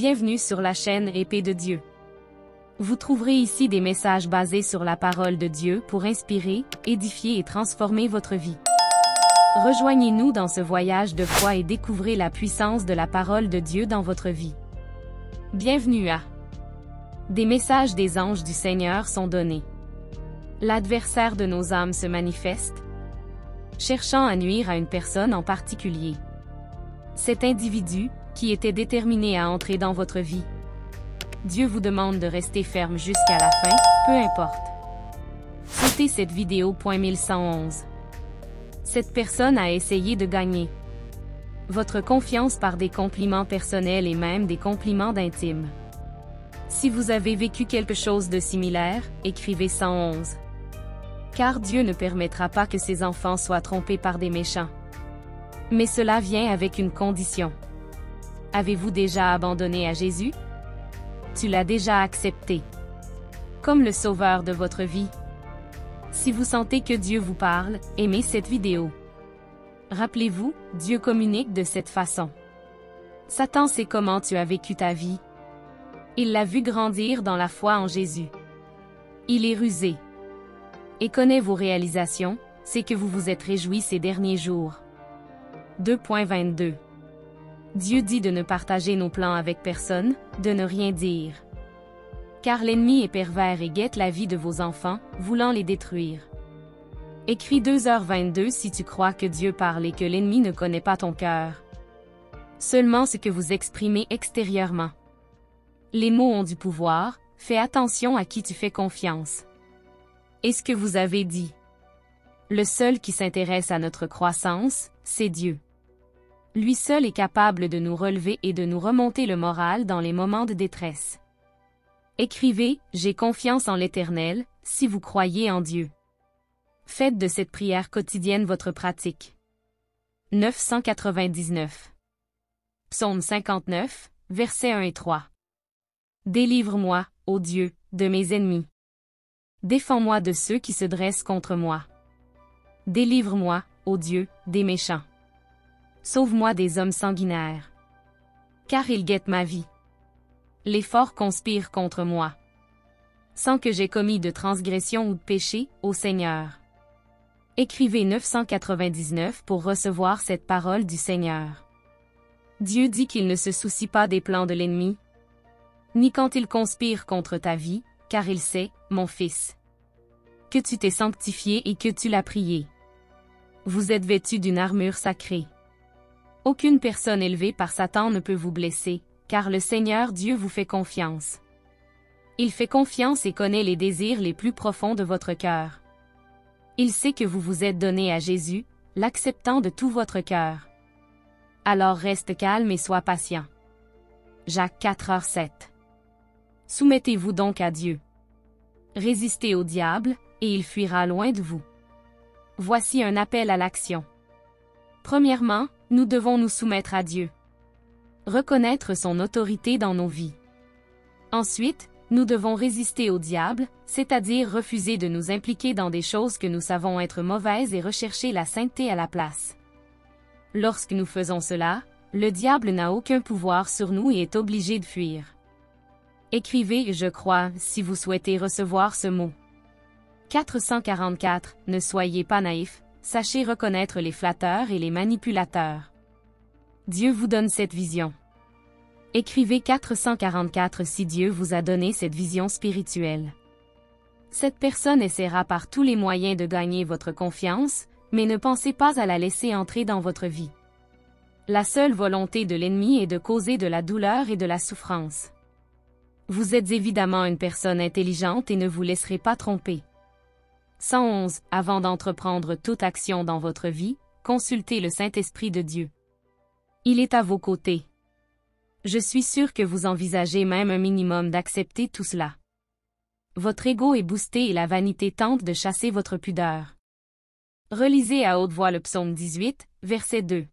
Bienvenue sur la chaîne Épée de Dieu. Vous trouverez ici des messages basés sur la parole de Dieu pour inspirer, édifier et transformer votre vie. Rejoignez-nous dans ce voyage de foi et découvrez la puissance de la parole de Dieu dans votre vie. Bienvenue à Des messages des anges du Seigneur sont donnés. L'adversaire de nos âmes se manifeste, cherchant à nuire à une personne en particulier. Cet individu, qui était déterminé à entrer dans votre vie. Dieu vous demande de rester ferme jusqu'à la fin, peu importe. Sautez cette vidéo. 1111. Cette personne a essayé de gagner votre confiance par des compliments personnels et même des compliments d'intime. Si vous avez vécu quelque chose de similaire, écrivez 111. Car Dieu ne permettra pas que ses enfants soient trompés par des méchants. Mais cela vient avec une condition. Avez-vous déjà abandonné à Jésus? Tu l'as déjà accepté comme le sauveur de votre vie? Si vous sentez que Dieu vous parle, aimez cette vidéo. Rappelez-vous, Dieu communique de cette façon. Satan sait comment tu as vécu ta vie. Il l'a vu grandir dans la foi en Jésus. Il est rusé et connaît vos réalisations, c'est que vous vous êtes réjouis ces derniers jours. 2.22. Dieu dit de ne partager nos plans avec personne, de ne rien dire. Car l'ennemi est pervers et guette la vie de vos enfants, voulant les détruire. Écris 2h22 si tu crois que Dieu parle et que l'ennemi ne connaît pas ton cœur. Seulement ce que vous exprimez extérieurement. Les mots ont du pouvoir, fais attention à qui tu fais confiance. Et ce que vous avez dit. Le seul qui s'intéresse à notre croissance, c'est Dieu. Lui seul est capable de nous relever et de nous remonter le moral dans les moments de détresse. Écrivez « J'ai confiance en l'Éternel » si vous croyez en Dieu. Faites de cette prière quotidienne votre pratique. 999. Psaume 59, versets 1 et 3. Délivre-moi, ô Dieu, de mes ennemis. Défends-moi de ceux qui se dressent contre moi. Délivre-moi, ô Dieu, des méchants. Sauve-moi des hommes sanguinaires. Car ils guettent ma vie. Les forts conspirent contre moi. Sans que j'aie commis de transgression ou de péché, ô Seigneur. Écrivez 999 pour recevoir cette parole du Seigneur. Dieu dit qu'il ne se soucie pas des plans de l'ennemi, ni quand il conspire contre ta vie, car il sait, mon fils, que tu t'es sanctifié et que tu l'as prié. Vous êtes vêtus d'une armure sacrée. Aucune personne élevée par Satan ne peut vous blesser, car le Seigneur Dieu vous fait confiance. Il fait confiance et connaît les désirs les plus profonds de votre cœur. Il sait que vous vous êtes donné à Jésus, l'acceptant de tout votre cœur. Alors reste calme et sois patient. Jacques 4h7. Soumettez-vous donc à Dieu. Résistez au diable, et il fuira loin de vous. Voici un appel à l'action. Premièrement, nous devons nous soumettre à Dieu. Reconnaître son autorité dans nos vies. Ensuite, nous devons résister au diable, c'est-à-dire refuser de nous impliquer dans des choses que nous savons être mauvaises et rechercher la sainteté à la place. Lorsque nous faisons cela, le diable n'a aucun pouvoir sur nous et est obligé de fuir. Écrivez « Je crois » si vous souhaitez recevoir ce mot. 444. Ne soyez pas naïfs. Sachez reconnaître les flatteurs et les manipulateurs. Dieu vous donne cette vision. Écrivez 444 si Dieu vous a donné cette vision spirituelle. Cette personne essaiera par tous les moyens de gagner votre confiance, mais ne pensez pas à la laisser entrer dans votre vie. La seule volonté de l'ennemi est de causer de la douleur et de la souffrance. Vous êtes évidemment une personne intelligente et ne vous laisserez pas tromper. 111. Avant d'entreprendre toute action dans votre vie, consultez le Saint-Esprit de Dieu. Il est à vos côtés. Je suis sûr que vous envisagez même un minimum d'accepter tout cela. Votre ego est boosté et la vanité tente de chasser votre pudeur. Relisez à haute voix le psaume 18, verset 2.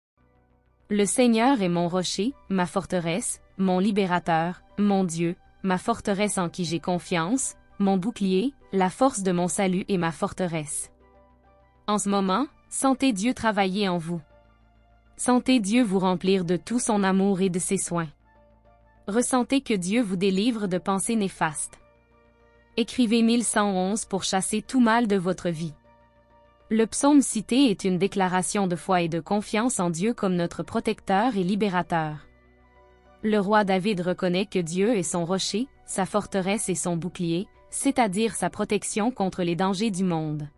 Le Seigneur est mon rocher, ma forteresse, mon libérateur, mon Dieu, ma forteresse en qui j'ai confiance, mon bouclier, la force de mon salut et ma forteresse. En ce moment, sentez Dieu travailler en vous. Sentez Dieu vous remplir de tout son amour et de ses soins. Ressentez que Dieu vous délivre de pensées néfastes. Écrivez 1111 pour chasser tout mal de votre vie. Le psaume cité est une déclaration de foi et de confiance en Dieu comme notre protecteur et libérateur. Le roi David reconnaît que Dieu est son rocher, sa forteresse et son bouclier, c'est-à-dire sa protection contre les dangers du monde.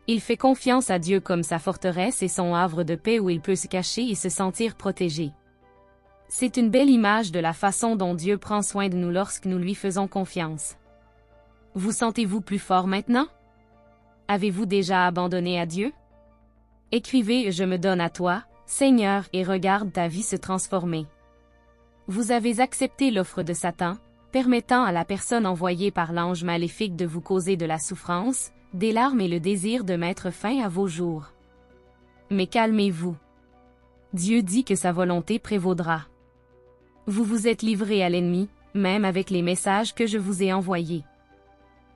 Il fait confiance à Dieu comme sa forteresse et son havre de paix où il peut se cacher et se sentir protégé. C'est une belle image de la façon dont Dieu prend soin de nous lorsque nous lui faisons confiance. Vous sentez-vous plus fort maintenant? Avez-vous déjà abandonné à Dieu? Écrivez « Je me donne à toi, Seigneur, et regarde ta vie se transformer ». Vous avez accepté l'offre de Satan, permettant à la personne envoyée par l'ange maléfique de vous causer de la souffrance, des larmes et le désir de mettre fin à vos jours. Mais calmez-vous. Dieu dit que sa volonté prévaudra. Vous vous êtes livré à l'ennemi, même avec les messages que je vous ai envoyés.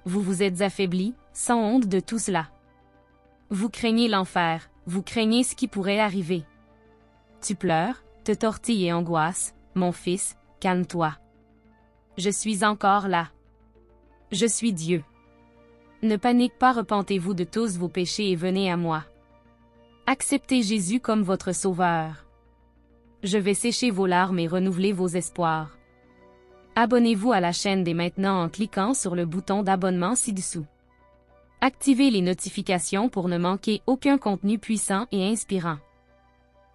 Vous vous êtes affaibli, sans honte de tout cela. Vous craignez l'enfer, vous craignez ce qui pourrait arriver. Tu pleures, te tortilles et angoisses, mon fils, calme-toi. Je suis encore là. Je suis Dieu. Ne panique pas, repentez-vous de tous vos péchés et venez à moi. Acceptez Jésus comme votre sauveur. Je vais sécher vos larmes et renouveler vos espoirs. Abonnez-vous à la chaîne dès maintenant en cliquant sur le bouton d'abonnement ci-dessous. Activez les notifications pour ne manquer aucun contenu puissant et inspirant.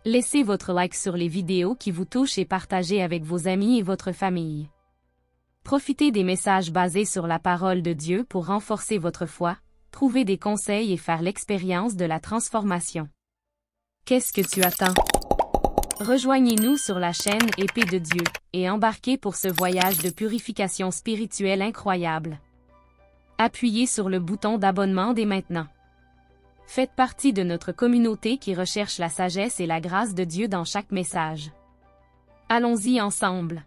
Laissez votre like sur les vidéos qui vous touchent et partagez avec vos amis et votre famille. Profitez des messages basés sur la parole de Dieu pour renforcer votre foi, trouver des conseils et faire l'expérience de la transformation. Qu'est-ce que tu attends? Rejoignez-nous sur la chaîne Épée de Dieu et embarquez pour ce voyage de purification spirituelle incroyable. Appuyez sur le bouton d'abonnement dès maintenant. Faites partie de notre communauté qui recherche la sagesse et la grâce de Dieu dans chaque message. Allons-y ensemble.